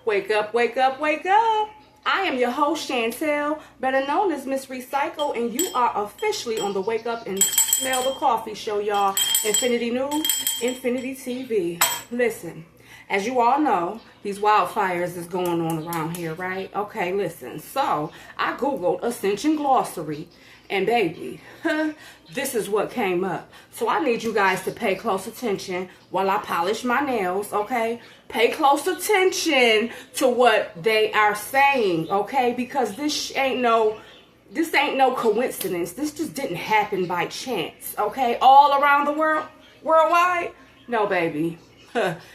Wake up, wake up, wake up. I am your host, Chantel, better known as Miss Recycle, and you are officially on the Wake Up and Smell the Coffee show, y'all. Infinity News, Infinity TV. Listen, as you all know, these wildfires is going on around here, right? Okay, listen. So, I Googled Ascension Glossary, and baby, this is what came up. So I need you guys to pay close attention while I polish my nails, okay? Pay close attention to what they are saying, okay? Because this ain't no coincidence. This just didn't happen by chance, okay? All around the world, worldwide? No, baby.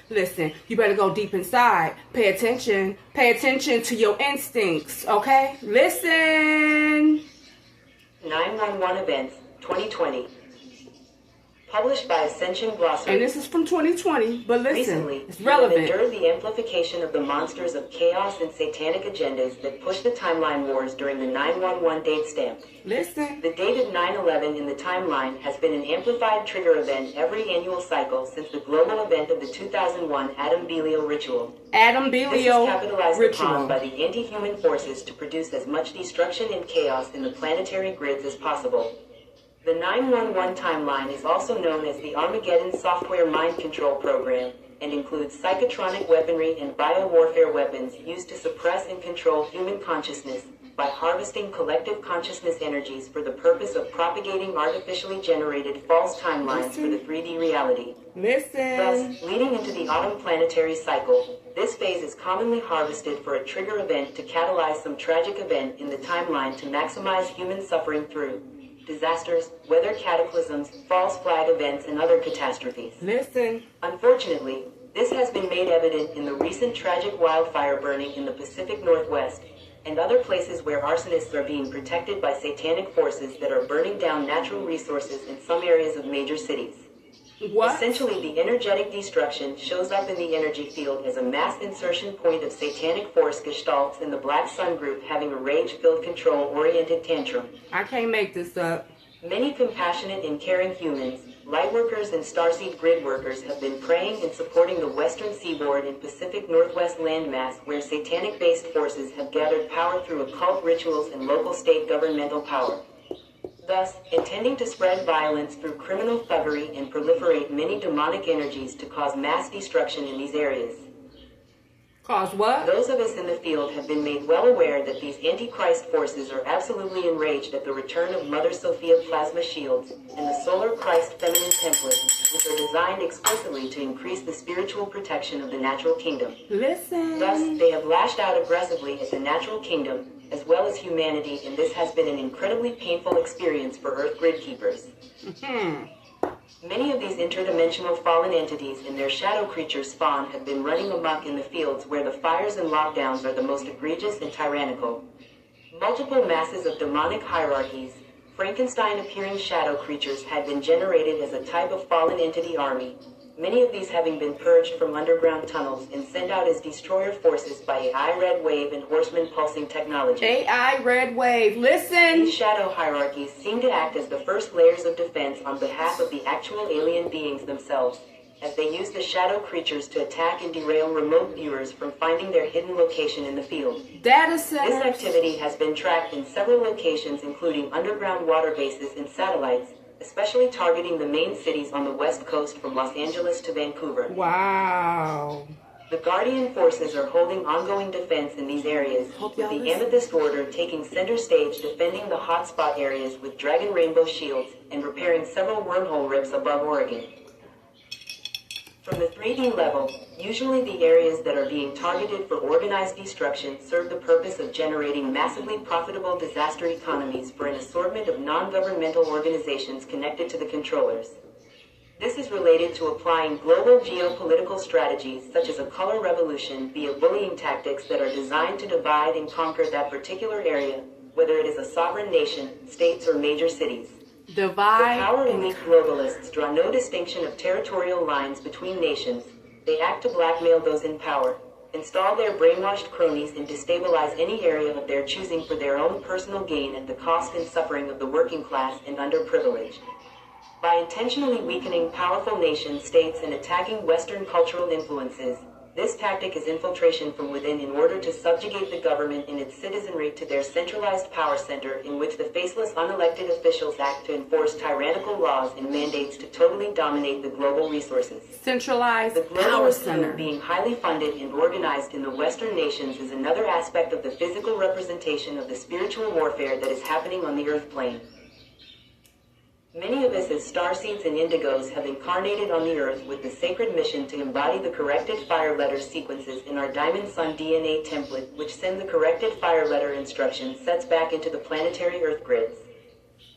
Listen, you better go deep inside. Pay attention. Pay attention to your instincts, okay? Listen. 911 Events 2020. Published by Ascension Glossary. And this is from 2020, but listen, Recently, it's relevant. We have endured the amplification of the monsters of chaos and satanic agendas that pushed the timeline wars during the 911 date stamp. Listen. The date of 9/11 in the timeline has been an amplified trigger event every annual cycle since the global event of the 2001 Adam Belial ritual. Adam Belial This is capitalized ritual upon by the anti-human forces to produce as much destruction and chaos in the planetary grids as possible. The 911 timeline is also known as the Armageddon Software Mind Control Program and includes psychotronic weaponry and biowarfare weapons used to suppress and control human consciousness by harvesting collective consciousness energies for the purpose of propagating artificially generated false timelines for the 3D reality. Thus, leading into the autumn planetary cycle, this phase is commonly harvested for a trigger event to catalyze some tragic event in the timeline to maximize human suffering through disasters, weather cataclysms, false flag events, and other catastrophes. Unfortunately, this has been made evident in the recent tragic wildfire burning in the Pacific Northwest and other places where arsonists are being protected by satanic forces that are burning down natural resources in some areas of major cities. Essentially, the energetic destruction shows up in the energy field as a mass insertion point of satanic force gestalts in the Black Sun group having a rage-filled control-oriented tantrum. I can't make this up. Many compassionate and caring humans, lightworkers and starseed grid workers have been praying and supporting the western seaboard and Pacific Northwest landmass where satanic-based forces have gathered power through occult rituals and local state governmental power. Thus, intending to spread violence through criminal thuggery and proliferate many demonic energies to cause mass destruction in these areas. Cause what? Those of us in the field have been made well aware that these antichrist forces are absolutely enraged at the return of Mother Sophia plasma shields and the Solar Christ feminine templates, which are designed explicitly to increase the spiritual protection of the natural kingdom. Thus, they have lashed out aggressively at the natural kingdom, as well as humanity, and this has been an incredibly painful experience for Earth Grid Keepers. Many of these interdimensional fallen entities and their shadow creature spawn have been running amok in the fields where the fires and lockdowns are the most egregious and tyrannical. Multiple masses of demonic hierarchies, Frankenstein-appearing shadow creatures had been generated as a type of fallen entity army, many of these having been purged from underground tunnels and sent out as destroyer forces by AI Red Wave and Horseman pulsing technology. AI Red Wave, listen! These shadow hierarchies seem to act as the first layers of defense on behalf of the actual alien beings themselves, as they use the shadow creatures to attack and derail remote viewers from finding their hidden location in the field. Data centers. This activity has been tracked in several locations including underground water bases and satellites, especially targeting the main cities on the west coast from Los Angeles to Vancouver. Wow. The Guardian forces are holding ongoing defense in these areas, with the Amethyst Order taking center stage defending the hotspot areas with Dragon Rainbow shields and repairing several wormhole rips above Oregon. From the 3D level, usually the areas that are being targeted for organized destruction serve the purpose of generating massively profitable disaster economies for an assortment of non-governmental organizations connected to the controllers. This is related to applying global geopolitical strategies such as a color revolution via bullying tactics that are designed to divide and conquer that particular area, whether it is a sovereign nation, states, or major cities. The power elite globalists draw no distinction of territorial lines between nations. They act to blackmail those in power, install their brainwashed cronies, and destabilize any area of their choosing for their own personal gain at the cost and suffering of the working class and underprivileged. By intentionally weakening powerful nation states and attacking Western cultural influences, This tactic is infiltration from within in order to subjugate the government and its citizenry to their centralized power center, in which the faceless unelected officials act to enforce tyrannical laws and mandates to totally dominate the global resources. Centralized The global power regime center. being highly funded and organized in the Western nations is another aspect of the physical representation of the spiritual warfare that is happening on the earth plane. Many of us as starseeds and indigos have incarnated on the earth with the sacred mission to embody the corrected fire letter sequences in our Diamond Sun DNA template, which send the corrected fire letter instruction sets back into the planetary earth grids.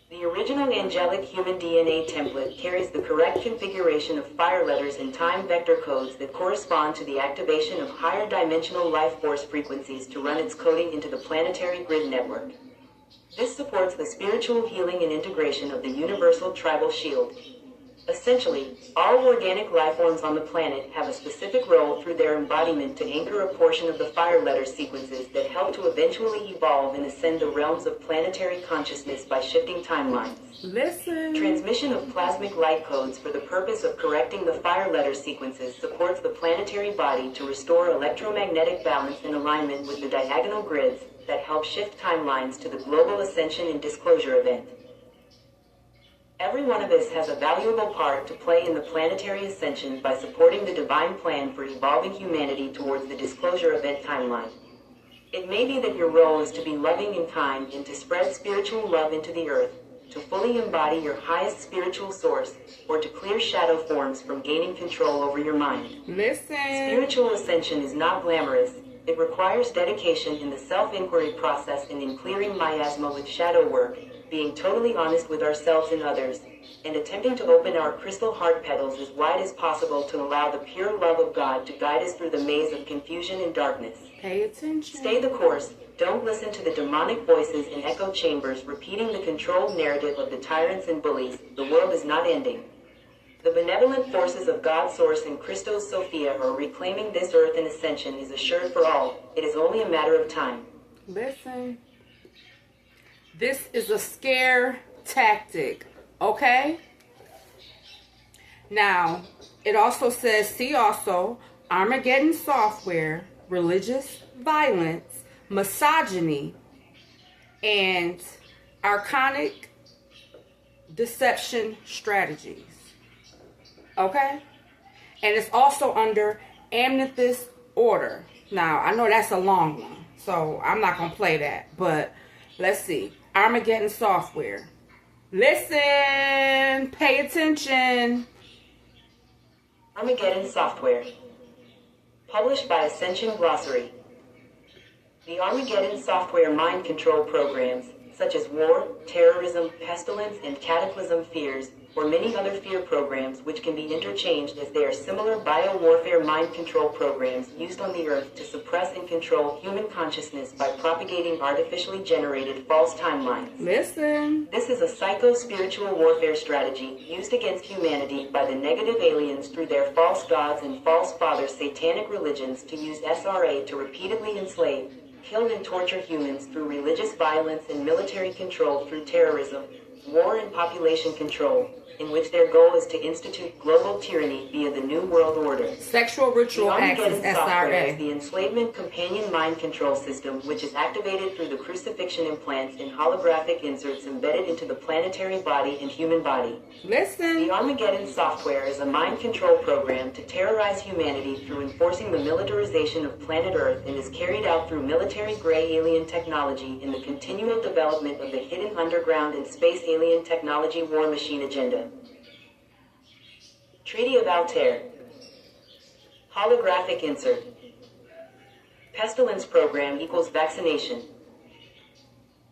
The original angelic human DNA template carries the correct configuration of fire letters and time vector codes that correspond to the activation of higher dimensional life force frequencies to run its coding into the planetary grid network. This supports the spiritual healing and integration of the universal tribal shield. Essentially, all organic life forms on the planet have a specific role through their embodiment to anchor a portion of the fire letter sequences that help to eventually evolve and ascend the realms of planetary consciousness by shifting timelines. Listen. Transmission of plasmic light codes for the purpose of correcting the fire letter sequences supports the planetary body to restore electromagnetic balance and alignment with the diagonal grids that help shift timelines to the global ascension and disclosure event. Every one of us has a valuable part to play in the planetary ascension by supporting the divine plan for evolving humanity towards the disclosure event timeline. It may be that your role is to be loving and kind and to spread spiritual love into the earth, to fully embody your highest spiritual source, or to clear shadow forms from gaining control over your mind. Listen. Spiritual ascension is not glamorous. It requires dedication in the self-inquiry process and in clearing miasma with shadow work, being totally honest with ourselves and others, and attempting to open our crystal heart petals as wide as possible to allow the pure love of God to guide us through the maze of confusion and darkness. Pay attention. Stay the course. Don't listen to the demonic voices in echo chambers repeating the controlled narrative of the tyrants and bullies. The world is not ending. The benevolent forces of God's Source and Christos Sophia are reclaiming this earth, and ascension is assured for all. It is only a matter of time. Listen. This is a scare tactic, okay? Now, it also says, see also, Armageddon software, religious violence, misogyny, and archonic deception strategies. Okay? And it's also under Amethyst Order. Now, I know that's a long one, so I'm not going to play that. But let's see. Armageddon software. Listen. Pay attention. Armageddon software. Published by Ascension Glossary. The Armageddon software mind control programs, such as war, terrorism, pestilence, and cataclysm fears, or many other fear programs which can be interchanged, as they are similar biowarfare mind control programs used on the earth to suppress and control human consciousness by propagating artificially generated false timelines. Listen. This is a psycho-spiritual warfare strategy used against humanity by the negative aliens through their false gods and false fathers satanic religions to use SRA to repeatedly enslave, kill and torture humans through religious violence and military control through terrorism, war and population control, in which their goal is to institute global tyranny via the New World Order. Sexual ritual The acts as Armageddon software is SRA. the enslavement companion mind control system, which is activated through the crucifixion implants and holographic inserts embedded into the planetary body and human body. Listen. The Armageddon software is a mind control program to terrorize humanity through enforcing the militarization of planet Earth, and is carried out through military gray alien technology in the continual development of the hidden underground and space alien technology war machine agenda. Treaty of Altair. Holographic insert. Pestilence program equals vaccination.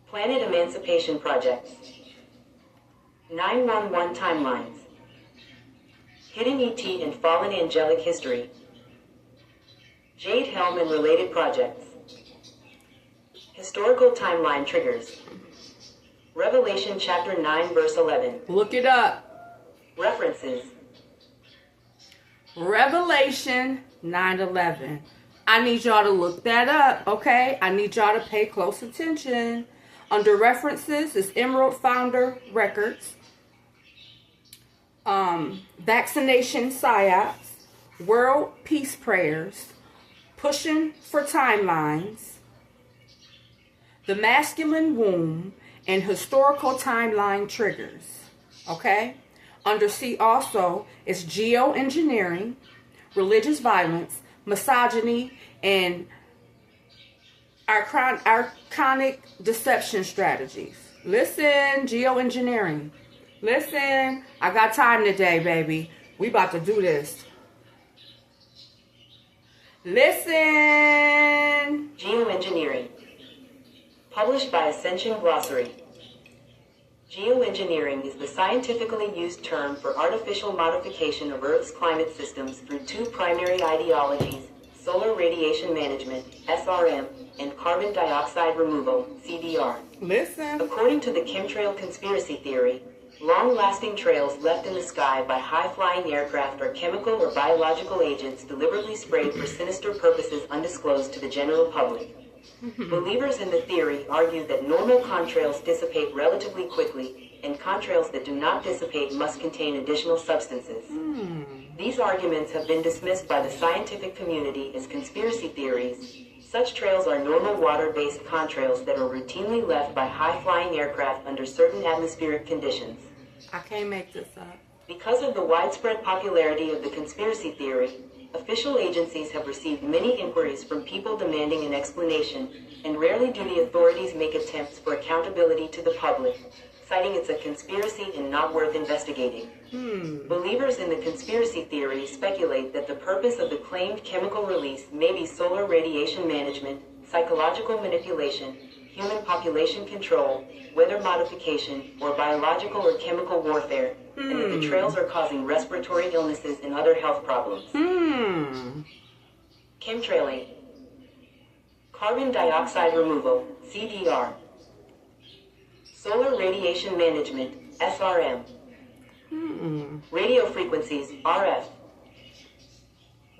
Planet Emancipation Projects. 911 timelines. Hidden ET and Fallen Angelic History. Jade Helm and related projects. Historical timeline triggers. Revelation chapter 9 verse 11. Look it up. References. Revelation 9:11. I need y'all to look that up, okay? I need y'all to pay close attention. Under references is Emerald Founder Records. Vaccination Psyops. world peace prayers, pushing for timelines, the masculine womb, and historical timeline triggers. Okay? Under C also is geoengineering, religious violence, misogyny, and archonic deception strategies. Listen, geoengineering. Listen, I got time today, baby. We about to do this. Listen. Geoengineering. Published by Ascension Glossary. Geoengineering is the scientifically used term for artificial modification of Earth's climate systems through two primary ideologies: solar radiation management, SRM, and carbon dioxide removal, CDR. Listen. According to the chemtrail conspiracy theory, long-lasting trails left in the sky by high-flying aircraft are chemical or biological agents deliberately sprayed for sinister purposes undisclosed to the general public. Believers in the theory argue that normal contrails dissipate relatively quickly, and contrails that do not dissipate must contain additional substances. These arguments have been dismissed by the scientific community as conspiracy theories. Such trails are normal water-based contrails that are routinely left by high-flying aircraft under certain atmospheric conditions. I can't make this up. Because of the widespread popularity of the conspiracy theory, official agencies have received many inquiries from people demanding an explanation, and rarely do the authorities make attempts for accountability to the public, citing it's a conspiracy and not worth investigating. Believers in the conspiracy theory speculate that the purpose of the claimed chemical release may be solar radiation management, psychological manipulation, human population control, weather modification, or biological or chemical warfare, and that the trails are causing respiratory illnesses and other health problems. Chemtrailing. Carbon dioxide removal, CDR. Solar radiation management, SRM. Radio frequencies, RF.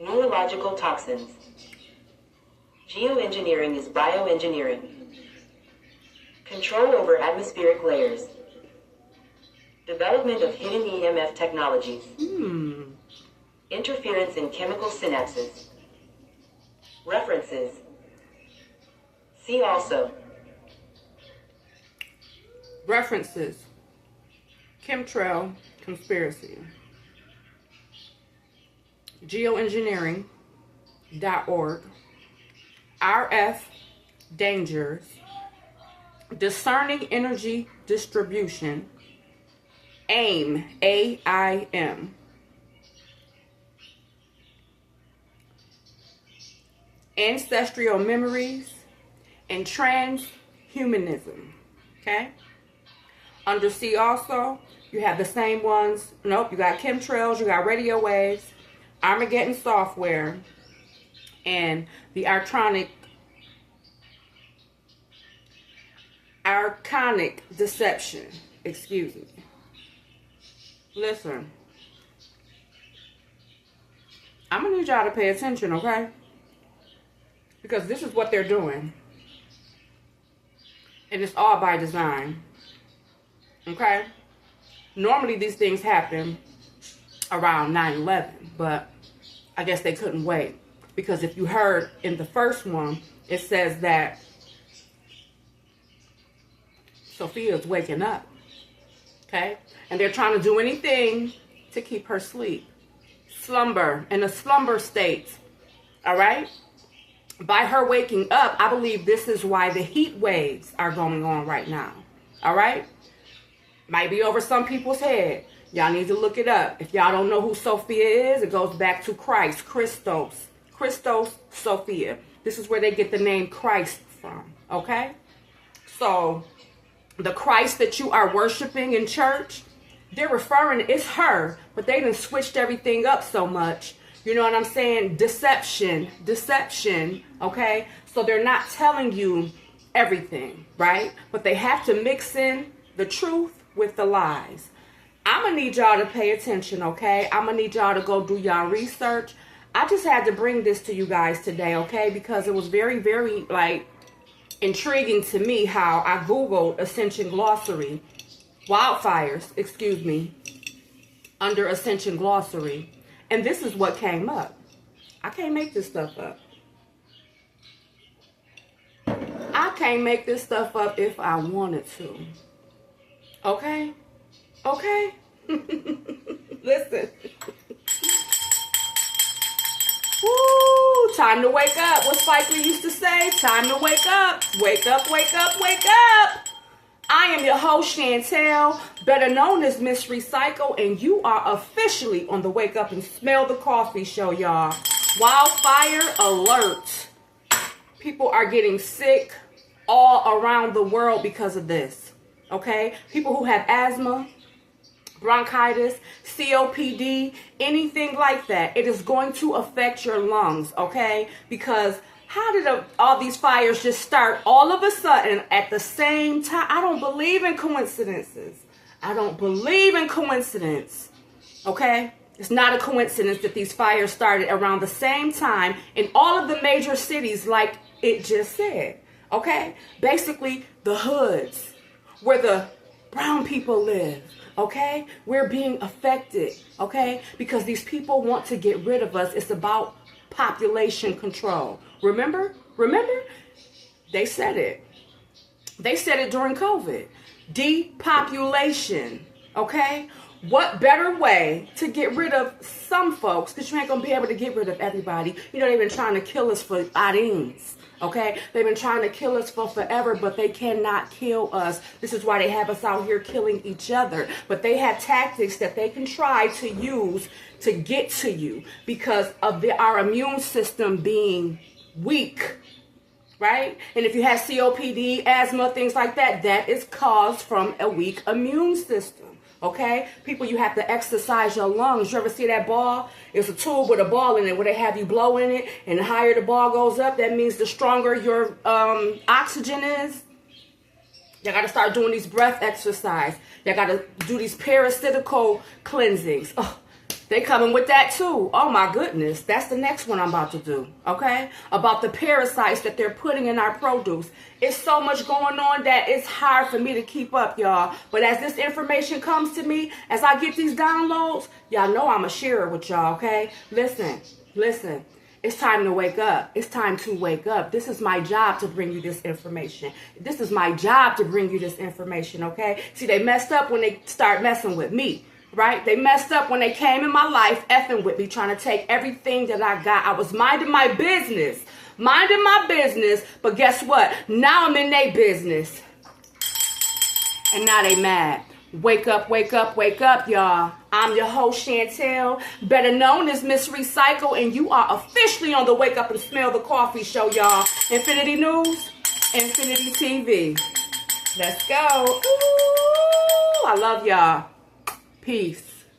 Neurological toxins. Geoengineering is bioengineering. Control over atmospheric layers. Development of hidden EMF technologies. Interference in chemical synapses. References. See also. References. Chemtrail conspiracy. Geoengineering.org. RF dangers. Discerning energy distribution. AIM. AIM. Ancestral memories and transhumanism. Okay? Under C also, you have the same ones. Nope, you got chemtrails, you got radio waves, Armageddon software, and the archonic deception. Excuse me. Listen. I'm going to need y'all to pay attention, okay? Because this is what they're doing. And it's all by design. Okay? Normally these things happen around 9/11, but I guess they couldn't wait. Because if you heard in the first one, it says that Sophia's waking up. Okay? And they're trying to do anything to keep her asleep. Slumber, in a slumber state. All right? By her waking up, I believe this is why the heat waves are going on right now. All right? Might be over some people's head. Y'all need to look it up. If y'all don't know who Sophia is, it goes back to Christ, Christos, Sophia. This is where they get the name Christ from. Okay? So, the Christ that you are worshiping in church, they're referring, it's her, but they done switched everything up so much. You know what I'm saying? Deception, okay? So they're not telling you everything, right? But they have to mix in the truth with the lies. I'm going to need y'all to pay attention, okay? I'm going to need y'all to go do y'all research. I just had to bring this to you guys today, okay? Because it was very, very, intriguing to me how I Googled Ascension Glossary, wildfires, under Ascension Glossary. And this is what came up. I can't make this stuff up. I can't make this stuff up if I wanted to. Okay? Okay? Listen. Woo! Time to wake up. What Spike Lee used to say? Time to wake up. Wake up, wake up, wake up. I am your host, Chantel, better known as Miss Recycle, and you are officially on the Wake Up and Smell the Coffee show, y'all. Wildfire alert. People are getting sick all around the world because of this, okay? People who have asthma, bronchitis, COPD, anything like that, it is going to affect your lungs, okay? Because how did all these fires just start all of a sudden at the same time? I don't believe in coincidences. I don't believe in coincidence, okay? It's not a coincidence that these fires started around the same time in all of the major cities like it just said, okay? Basically, the hoods, where the brown people live, okay? We're being affected, okay? Because these people want to get rid of us. It's about population control. Remember? They said it. They said it during COVID. Depopulation, okay? What better way to get rid of some folks, because you ain't going to be able to get rid of everybody. You know, they've been trying to kill us for adins, okay? They've been trying to kill us for forever, but they cannot kill us. This is why they have us out here killing each other. But they have tactics that they can try to use to get to you because of our immune system being weak, right? And if you have COPD, asthma, things like that, that is caused from a weak immune system. Okay? People, you have to exercise your lungs. You ever see that ball? It's a tube with a ball in it where they have you blow in it, and the higher the ball goes up, that means the stronger your oxygen is. You got to start doing these breath exercise. You got to do these parasitical cleansings. Oh, they coming with that too. Oh my goodness. That's the next one I'm about to do. Okay? About the parasites that they're putting in our produce. It's so much going on that it's hard for me to keep up, y'all. But as this information comes to me, as I get these downloads, y'all know I'm going to share it with y'all, okay? Listen. It's time to wake up. It's time to wake up. This is my job to bring you this information. This is my job to bring you this information, okay? See, they messed up when they start messing with me. Right? They messed up when they came in my life effing with me, trying to take everything that I got. I was minding my business, but guess what? Now I'm in their business. And now they mad. Wake up, wake up, wake up, y'all. I'm your host, Chantel, better known as Miss Recycle, and you are officially on the Wake Up and Smell the Coffee show, y'all. Infinity News, Infinity TV. Let's go. Ooh, I love y'all. Peace.